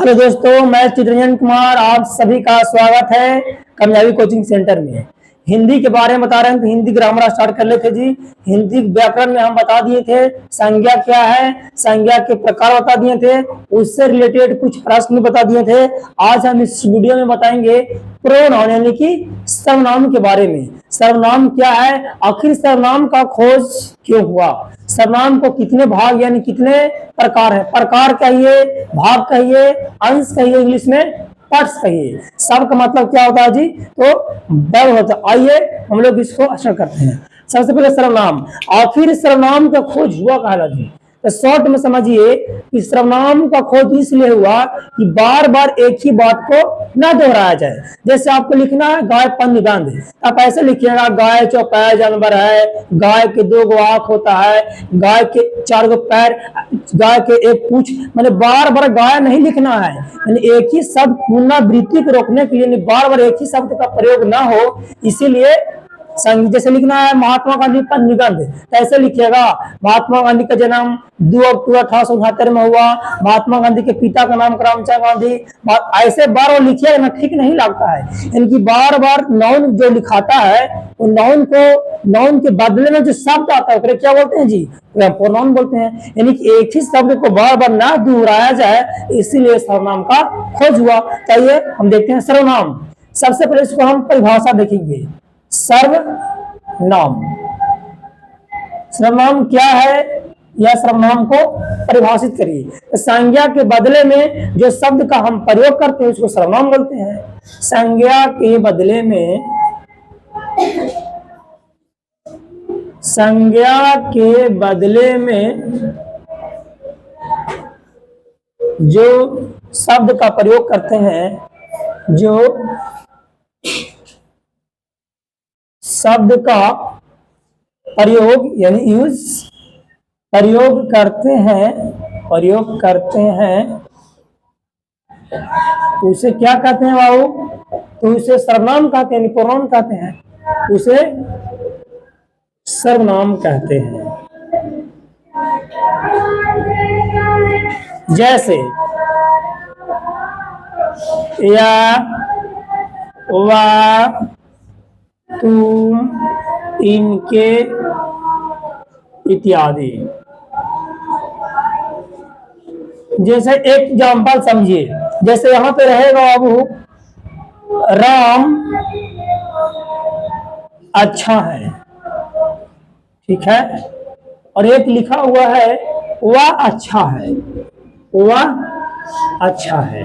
Hello दोस्तों, मैं चित्रंजन कुमार, आप सभी का स्वागत है कामयाबी कोचिंग सेंटर में। हिंदी के बारे में बता रहे हैं तो हिंदी ग्रामर स्टार्ट कर लेते जी। हिंदी व्याकरण में हम बता दिए थे संज्ञा क्या है, संज्ञा के प्रकार बता दिए थे, उससे रिलेटेड कुछ प्रश्न बता दिए थे। आज हम इस वीडियो में बताएंगे प्रोनाउन यानी कि सर्वनाम के बारे में। सर्वनाम क्या है, आखिर सर्वनाम का खोज क्यों हुआ, सर्वनाम को कितने भाग यानी कितने प्रकार है, प्रकार कहिए, भाग कहिए, अंश कहिए, इंग्लिश में पार्ट्स कहिए, सब का मतलब क्या होता है जी, तो वर्ब होता है। आइए हम लोग इसको स्टार्ट करते हैं। सबसे पहले सर्वनाम, आखिर सर्वनाम का खोज हुआ कहा जी। तो शॉर्ट में समझिए कि सर्वनाम का खोज इसलिए हुआ कि बार बार एक ही बात को ना दोहराया जाए। जैसे आपको लिखना है गाय पन्नी बांध, आप ऐसे लिखिएगा गाय चौपाया जानवर है, गाय के 2 आंख होता है, गाय के 4 पैर, गाय के 1 पूंछ। मैंने बार बार गाय नहीं लिखना है, यानी एक ही शब्द पुनरावृत्ति को रोकने के लिए बार बार एक ही शब्द का प्रयोग ना हो, इसीलिए जैसे लिखना है महात्मा गांधी पर निबंध, कैसे लिखिएगा, महात्मा गांधी का जन्म 2 अक्टूबर 1869 में हुआ, महात्मा गांधी के पिता का नाम करमचंद गांधी। ऐसे बार बार लिखिएगा ना, ठीक नहीं लगता है। इनकी बार बार नाउन जो लिखाता है, उन नाउन के बदले में जो शब्द आता है क्या बोलते हैं जी, प्रोनाउन बोलते हैं। यानी कि एक ही शब्द को बार बार ना दोहराया जाए, इसीलिए सर्वनाम का खोज हुआ। चाहिए हम देखते हैं सर्वनाम। सबसे पहले इसको हम परिभाषा देखेंगे। सर्वनाम, सर्वनाम क्या है या सर्वनाम को परिभाषित करिए। संज्ञा के बदले में जो शब्द का हम प्रयोग करते हैं उसको सर्वनाम बोलते हैं। संज्ञा के बदले में, संज्ञा के बदले में जो शब्द का प्रयोग करते हैं, जो शब्द का प्रयोग यानी यूज प्रयोग करते हैं उसे क्या कहते हैं बाबू, तो उसे सर्वनाम कहते हैं, प्रोनाउन कहते हैं, उसे सर्वनाम कहते हैं। जैसे या, वा, तुम, इनके इत्यादि। जैसे एक एग्जाम्पल समझिए, जैसे यहां पे रहेगा बाबू राम अच्छा है, ठीक है, और एक लिखा हुआ है वह अच्छा है, वह अच्छा है।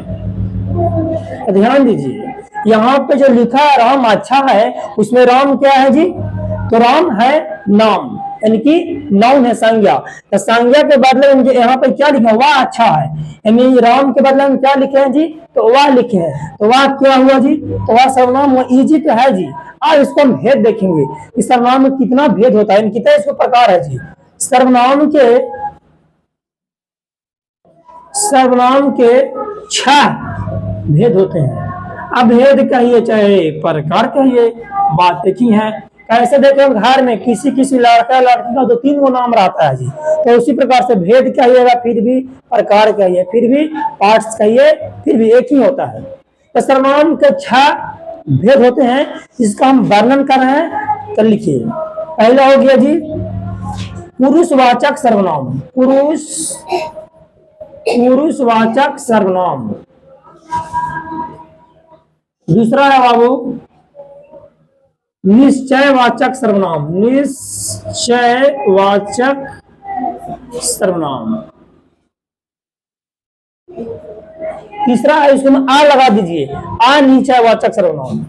ध्यान दीजिए, यहाँ पे जो लिखा है राम अच्छा है, उसमें राम क्या है जी, तो राम है नाम यानी कि नाउन है, संज्ञा। तो संज्ञा के बदले में यहाँ पे क्या लिखे, वह अच्छा है, यानी राम के बदले में क्या लिखे हैं जी, तो वह लिखे हैं। तो वह क्या हुआ जी, तो वह सर्वनाम हुआ। इजी तो है जी। आज इसको हम भेद देखेंगे कि सर्वनाम में कितना भेद होता है, कितने इसको प्रकार है जी। सर्वनाम के 6 भेद होते हैं। अब भेद कहिए चाहे प्रकार कहिए, बात देखी है। कैसे देखें, घर में किसी लड़का लड़की का 2-3 गो नाम रहता है जी, तो उसी प्रकार से भेद कहिएगा, फिर भी प्रकार कहिए, फिर भी पार्ट्स कहिए, फिर भी एक ही होता है। तो सर्वनाम के 6 भेद होते हैं, जिसका हम वर्णन कर रहे हैं। तो लिखिए, पहला हो गया जी पुरुषवाचक सर्वनाम, पुरुषवाचक सर्वनाम। दूसरा है बाबू निश्चयवाचक सर्वनाम, निश्चयवाचक सर्वनाम। तीसरा है, इसको आ लगा दीजिए, अनिश्चयवाचक सर्वनाम।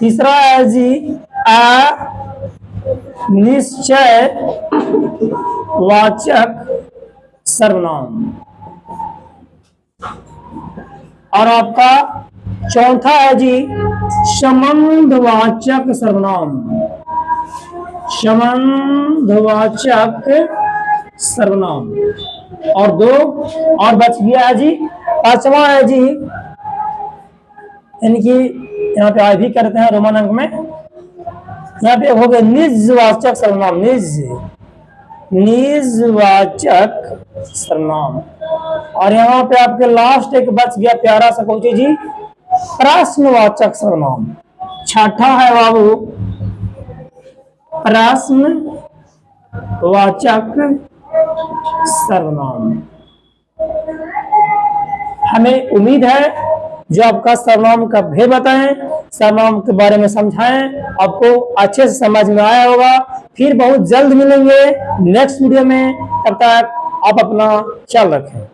तीसरा है जी अनिश्चयवाचक सर्वनाम। और आपका चौथा है जी संबंधवाचक सर्वनाम, संबंधवाचक सर्वनाम। और 2 और बच गया है जी, 5वां है जी, यानी कि यहाँ पे आई भी करते हैं रोमन अंक में, यहाँ पे हो गया निजवाचक सर्वनाम, निजवाचक सर्वनाम। और यहाँ पे आपके लास्ट एक बच गया प्यारा सा कोची जी, प्रश्नवाचक सर्वनाम। छठा है बाबू प्रश्नवाचक सर्वनाम। हमें उम्मीद है जो आपका सर्वनाम का भेद बताएं, सर्वनाम के बारे में समझाएं, आपको अच्छे से समझ में आया होगा। फिर बहुत जल्द मिलेंगे नेक्स्ट वीडियो में, तब तक आप अपना ख्याल रखें।